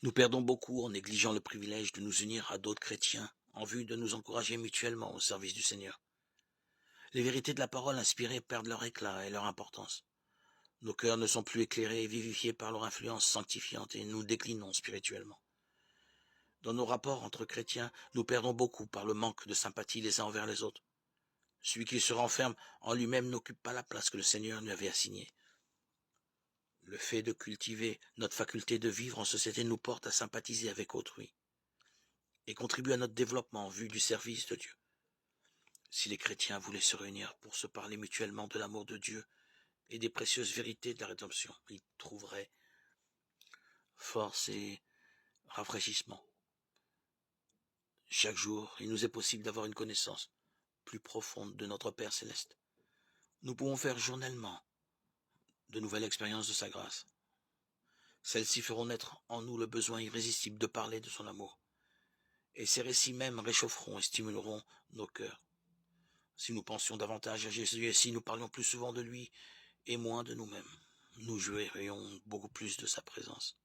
Nous perdons beaucoup en négligeant le privilège de nous unir à d'autres chrétiens en vue de nous encourager mutuellement au service du Seigneur. Les vérités de la parole inspirée perdent leur éclat et leur importance. Nos cœurs ne sont plus éclairés et vivifiés par leur influence sanctifiante et nous déclinons spirituellement. Dans nos rapports entre chrétiens, nous perdons beaucoup par le manque de sympathie les uns envers les autres. Celui qui se renferme en lui-même n'occupe pas la place que le Seigneur lui avait assignée. Le fait de cultiver notre faculté de vivre en société nous porte à sympathiser avec autrui et contribue à notre développement en vue du service de Dieu. Si les chrétiens voulaient se réunir pour se parler mutuellement de l'amour de Dieu et des précieuses vérités de la rédemption, ils trouveraient force et rafraîchissement. Chaque jour, il nous est possible d'avoir une connaissance plus profonde de notre Père céleste. Nous pouvons faire journellement de nouvelles expériences de sa grâce. Celles-ci feront naître en nous le besoin irrésistible de parler de son amour. Et ces récits même réchaufferont et stimuleront nos cœurs. Si nous pensions davantage à Jésus et si nous parlions plus souvent de lui et moins de nous-mêmes, nous jouirions beaucoup plus de sa présence.